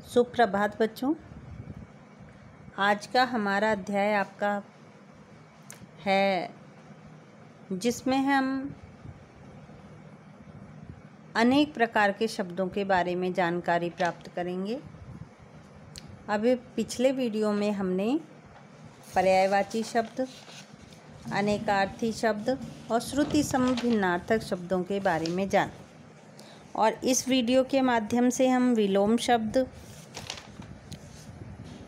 सुप्रभात बच्चों। आज का हमारा अध्याय आपका है जिसमें हम अनेक प्रकार के शब्दों के बारे में जानकारी प्राप्त करेंगे। अभी पिछले वीडियो में हमने पर्यायवाची शब्द, अनेकार्थी शब्द और श्रुति समूह भिन्नार्थक शब्दों के बारे में जाना और इस वीडियो के माध्यम से हम विलोम शब्द,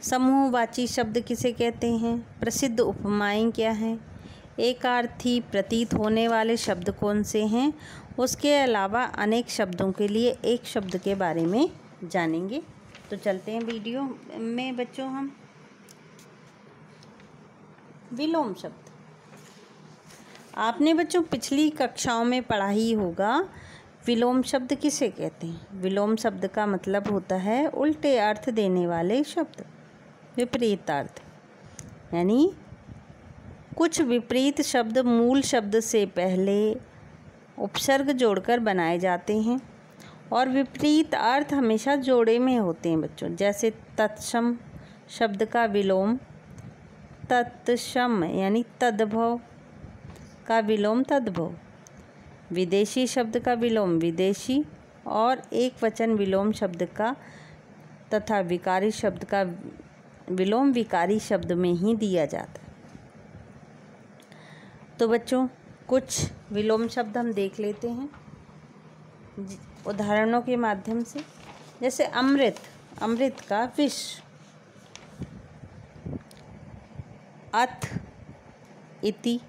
समूहवाची शब्द किसे कहते हैं, प्रसिद्ध उपमाएं क्या हैं, एकार्थी प्रतीत होने वाले शब्द कौन से हैं, उसके अलावा अनेक शब्दों के लिए एक शब्द के बारे में जानेंगे। तो चलते हैं वीडियो में बच्चों। हम विलोम शब्द आपने बच्चों पिछली कक्षाओं में पढ़ा ही होगा। विलोम शब्द किसे कहते हैं? विलोम शब्द का मतलब होता है उल्टे अर्थ देने वाले शब्द, विपरीत अर्थ। यानी कुछ विपरीत शब्द मूल शब्द से पहले उपसर्ग जोड़कर बनाए जाते हैं और विपरीत अर्थ हमेशा जोड़े में होते हैं बच्चों। जैसे तत्सम शब्द का विलोम तत्सम यानी तद्भव का विलोम तद्भव, विदेशी शब्द का विलोम विदेशी और एक वचन विलोम शब्द का तथा विकारी शब्द का विलोम विकारी शब्द में ही दिया जाता है। तो बच्चों कुछ विलोम शब्द हम देख लेते हैं उदाहरणों के माध्यम से। जैसे अमृत, अमृत का विष, अथ इति,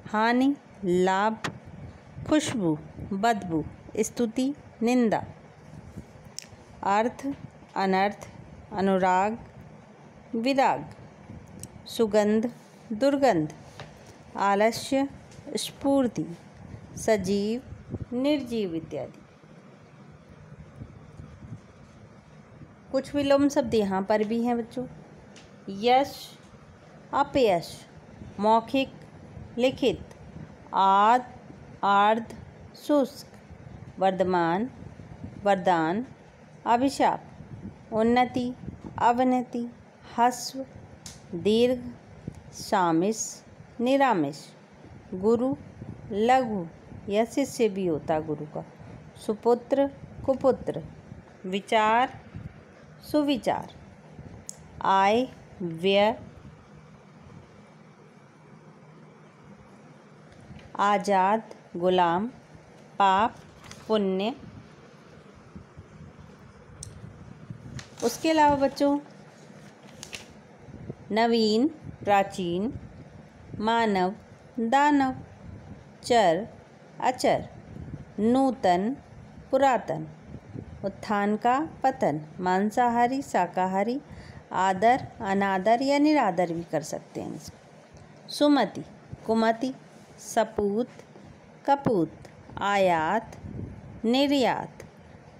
हानि लाभ, खुशबू बदबू, स्तुति निंदा, अर्थ अनर्थ, अनुराग विराग, सुगंध दुर्गंध, आलस्य स्फूर्ति, सजीव निर्जीव इत्यादि। कुछ विलोम शब्द यहाँ पर भी हैं बच्चों। यश अपयश, मौखिक लिखित, आद आर्ध शुष्क, वर्धमान वरदान, अभिशाप, उन्नति अवनति, हस्व दीर्घ, सामिस निरामिष, गुरु लघु या शिष्य भी होता गुरु का, सुपुत्र कुपुत्र, विचार सुविचार, आय व्यय, आजाद गुलाम, पाप पुण्य। उसके अलावा बच्चों नवीन प्राचीन, मानव दानव, चर अचर, नूतन पुरातन, उत्थान का पतन, मांसाहारी शाकाहारी, आदर अनादर या निरादर भी कर सकते हैं इसको। सुमति कुमति, सपूत कपूत, आयात निर्यात,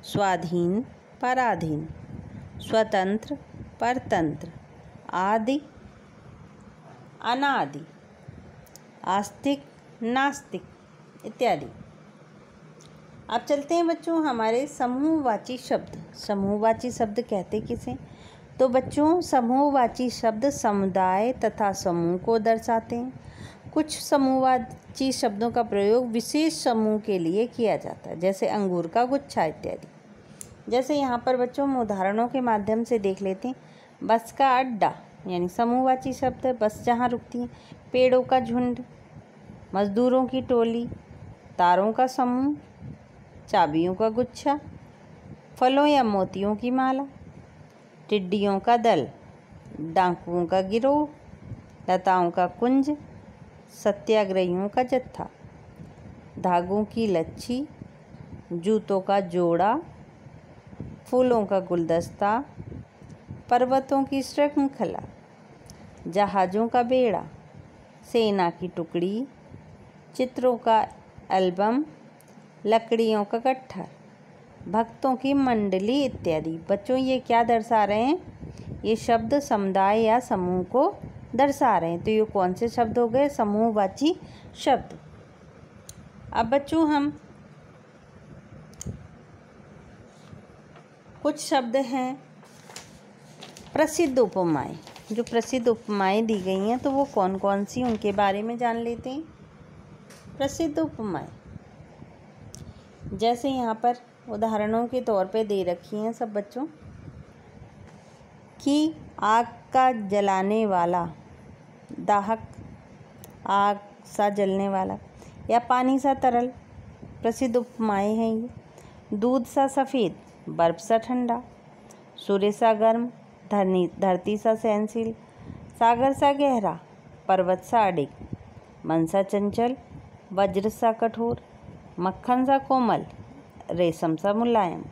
स्वाधीन पराधीन, स्वतंत्र परतंत्र, आदि अनादि, आस्तिक नास्तिक इत्यादि। अब चलते हैं बच्चों हमारे समूहवाची शब्द। समूहवाची शब्द कहते किसे? तो बच्चों समूहवाची शब्द समुदाय तथा समूह को दर्शाते हैं। कुछ समूहवाची शब्दों का प्रयोग विशेष समूह के लिए किया जाता है, जैसे अंगूर का गुच्छा इत्यादि। जैसे यहाँ पर बच्चों हम उदाहरणों के माध्यम से देख लेते हैं। बस का अड्डा यानी समूहवाची शब्द है, बस जहाँ रुकती है। पेड़ों का झुंड, मजदूरों की टोली, तारों का समूह, चाबियों का गुच्छा, फलों या मोतियों की माला, टिड्डियों का दल, डाकुओं का गिरोह, लताओं का कुंज, सत्याग्रहियों का जत्था, धागों की लच्छी, जूतों का जोड़ा, फूलों का गुलदस्ता, पर्वतों की श्रृंखला, जहाज़ों का बेड़ा, सेना की टुकड़ी, चित्रों का एल्बम, लकड़ियों का गट्ठर, भक्तों की मंडली इत्यादि। बच्चों ये क्या दर्शा रहे हैं? ये शब्द समुदाय या समूह को दर्शा रहे हैं। तो ये कौन से शब्द हो गए? समूहवाची शब्द। अब बच्चों हम कुछ शब्द हैं प्रसिद्ध उपमाएं। जो प्रसिद्ध उपमाएं दी गई हैं तो वो कौन कौन सी, उनके बारे में जान लेते हैं। प्रसिद्ध उपमाएं जैसे यहाँ पर उदाहरणों के तौर पे दे रखी हैं सब बच्चों कि आग का जलाने वाला, दाहक आग सा जलने वाला, या पानी सा तरल, प्रसिद्ध उपमाएं हैं ये। दूध सा सफ़ेद, बर्फ सा ठंडा, सूर्य सा गर्म, धरती सा सहनशील, सागर सा गहरा, पर्वत सा अडिग, मन सा चंचल, वज्र सा कठोर, मक्खन सा कोमल, रेशम सा मुलायम,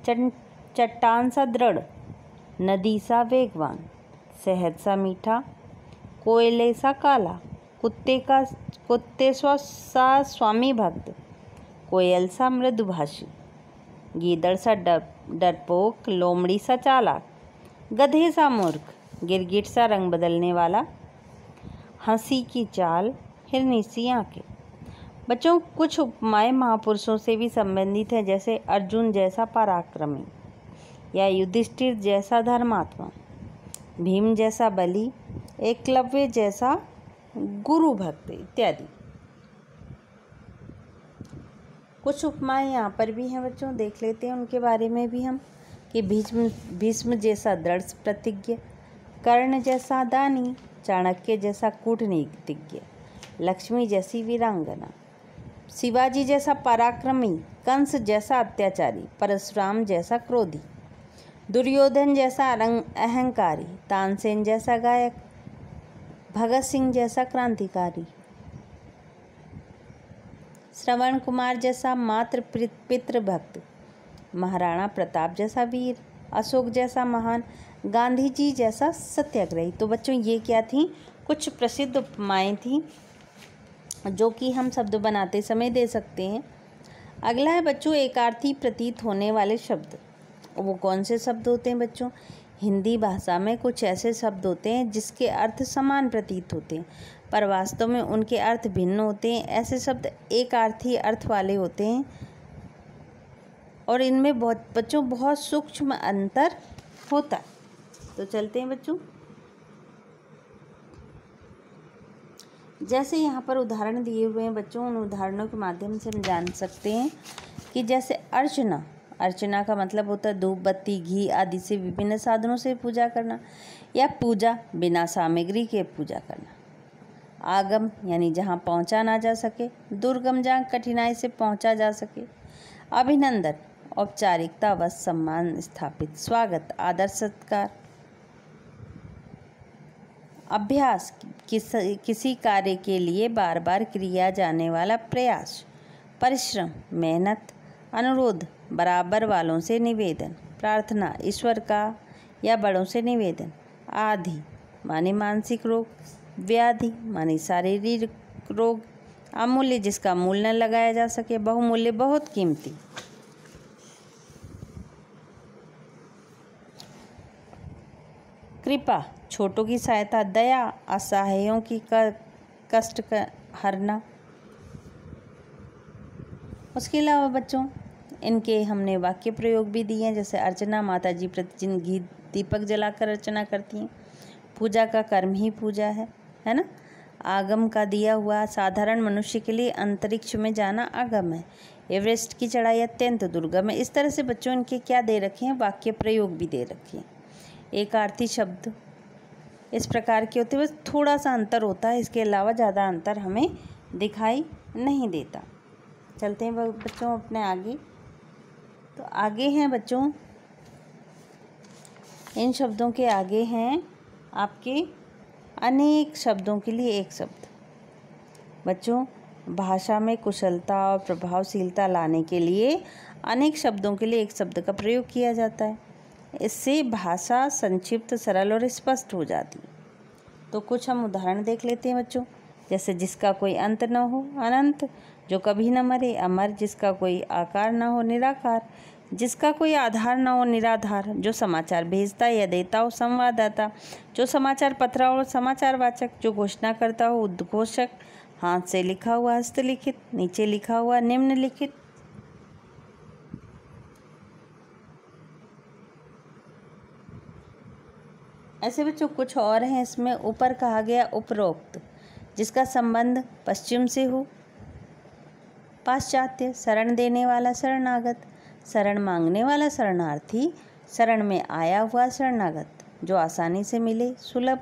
चट्टान सा दृढ़, नदी सा वेगवान, शहद सा मीठा, कोयले सा काला, कुत्ते सा स्वामी भक्त, कोयल सा मृदुभाषी, गीदड़ सा डरपोक, लोमड़ी सा चालाक, गधे सा मूर्ख, गिरगिट सा रंग बदलने वाला, हंसी की चाल, हिरनी सी आंखें। बच्चों कुछ उपमाएं महापुरुषों से भी संबंधित हैं, जैसे अर्जुन जैसा पराक्रमी, या युधिष्ठिर जैसा धर्मात्मा, भीम जैसा बलि, एकलव्य जैसा गुरु भक्त इत्यादि। कुछ उपमाएं यहाँ पर भी हैं बच्चों, देख लेते हैं उनके बारे में भी हम कि भीष्म जैसा दृढ़ प्रतिज्ञ, कर्ण जैसा दानी, चाणक्य जैसा कूटनीतिज्ञ, लक्ष्मी जैसी वीरांगना, शिवाजी जैसा पराक्रमी, कंस जैसा अत्याचारी, परशुराम जैसा क्रोधी, दुर्योधन जैसा अहंकारी, तानसेन जैसा गायक, भगत सिंह जैसा क्रांतिकारी, श्रवण कुमार जैसा मातृ पितृ भक्त, महाराणा प्रताप जैसा वीर, अशोक जैसा महान, गांधी जी जैसा सत्याग्रही। तो बच्चों ये क्या थी, कुछ प्रसिद्ध उपमाएं थी जो कि हम शब्द बनाते समय दे सकते हैं। अगला है बच्चों एकार्थी प्रतीत होने वाले शब्द। वो कौन से शब्द होते हैं बच्चों? हिंदी भाषा में कुछ ऐसे शब्द होते हैं जिसके अर्थ समान प्रतीत होते हैं पर वास्तव में उनके अर्थ भिन्न होते हैं। ऐसे शब्द एकार्थी अर्थ वाले होते हैं और इनमें बहुत सूक्ष्म अंतर होता है। तो चलते हैं बच्चों, जैसे यहाँ पर उदाहरण दिए हुए हैं बच्चों, उन उदाहरणों के माध्यम से हम जान सकते हैं कि जैसे अर्चना, अर्चना का मतलब होता है धूप बत्ती घी आदि से विभिन्न साधनों से पूजा करना, या पूजा बिना सामग्री के पूजा करना। आगम यानी जहाँ पहुँचा ना जा सके, दुर्गम जहाँ कठिनाई से पहुँचा जा सके। अभिनंदन औपचारिकता व सम्मान स्थापित, स्वागत आदर सत्कार। अभ्यास किसी कार्य के लिए बार बार किया जाने वाला प्रयास। परिश्रम मेहनत। अनुरोध बराबर वालों से निवेदन। प्रार्थना ईश्वर का या बड़ों से निवेदन। आधि माने मानसिक रोग। व्याधि माने शारीरिक रोग। अमूल्य जिसका मूल्य न लगाया जा सके। बहुमूल्य बहुत कीमती। कृपा छोटों की सहायता। दया असहायों की कष्ट हरना। उसके अलावा बच्चों इनके हमने वाक्य प्रयोग भी दिए हैं, जैसे अर्चना माता जी प्रतिदिन घी दीपक जलाकर अर्चना करती हैं। पूजा का कर्म ही पूजा है ना। आगम का दिया हुआ साधारण मनुष्य के लिए अंतरिक्ष में जाना आगम है। एवरेस्ट की चढ़ाई अत्यंत दुर्गम है। इस तरह से बच्चों इनके क्या दे रखे हैं, वाक्य प्रयोग भी दे रखे हैं। एकार्थी शब्द इस प्रकार के होते हुए थोड़ा सा अंतर होता है, इसके अलावा ज़्यादा अंतर हमें दिखाई नहीं देता। चलते हैं बच्चों अपने आगे। तो आगे हैं बच्चों, इन शब्दों के आगे हैं आपके अनेक शब्दों के लिए एक शब्द। बच्चों भाषा में कुशलता और प्रभावशीलता लाने के लिए अनेक शब्दों के लिए एक शब्द का प्रयोग किया जाता है। इससे भाषा संक्षिप्त सरल और स्पष्ट हो जाती है। तो कुछ हम उदाहरण देख लेते हैं बच्चों, जैसे जिसका कोई अंत न हो अनंत, जो कभी न मरे अमर, जिसका कोई आकार न हो निराकार, जिसका कोई आधार न हो निराधार, जो समाचार भेजता या देता हो संवाददाता, जो समाचार पत्रा हो समाचार वाचक, जो घोषणा करता हो उद्घोषक, हाथ से लिखा हुआ हस्तलिखित, नीचे लिखा हुआ निम्नलिखित। ऐसे बच्चों कुछ और हैं इसमें। ऊपर कहा गया उपरोक्त जिसका संबंध पश्चिम से हो, पाश्चात्य। शरण देने वाला शरणागत, शरण मांगने वाला शरणार्थी, शरण में आया हुआ शरणागत। जो आसानी से मिले, सुलभ।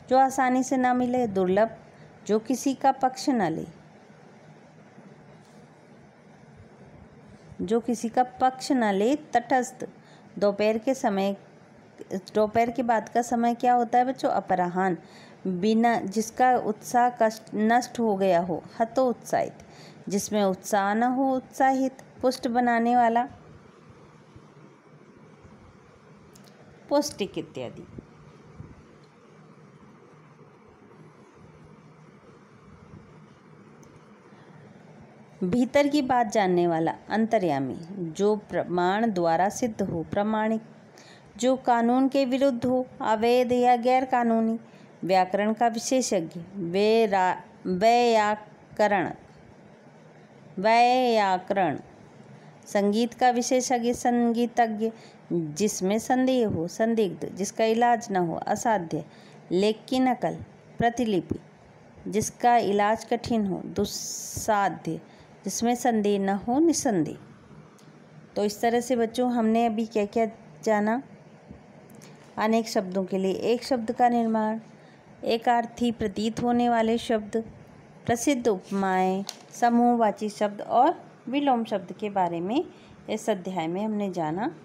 जो आसानी से ना मिले, दुर्लभ। जो किसी का पक्ष न ले, जो किसी का पक्ष न ले, तटस्थ। दोपहर के बाद का समय क्या होता है बच्चों? अपराह्न। बिना जिसका उत्साह कष्ट नष्ट हो गया हो, हतोत्साहित। जिसमें उत्साह न हो, उत्साहित। पुष्ट बनाने वाला, पौष्टिक इत्यादि। भीतर की बात जानने वाला, अंतर्यामी। जो प्रमाण द्वारा सिद्ध हो, प्रमाणिक। जो कानून के विरुद्ध हो, अवैध या गैर कानूनी। व्याकरण का विशेषज्ञ, व्याकरण। संगीत का विशेषज्ञ, संगीतज्ञ। जिसमें संदेह हो, संदिग्ध। जिसका इलाज न हो, असाध्य। लेख की नकल, प्रतिलिपि। जिसका इलाज कठिन हो, दुस्साध्य। जिसमें संदेह न हो, निसंदेह। तो इस तरह से बच्चों हमने अभी क्या क्या जाना? अनेक शब्दों के लिए एक शब्द का निर्माण, एकार्थी प्रतीत होने वाले शब्द, प्रसिद्ध उपमाएं, समूहवाची शब्द और विलोम शब्द के बारे में इस अध्याय में हमने जाना।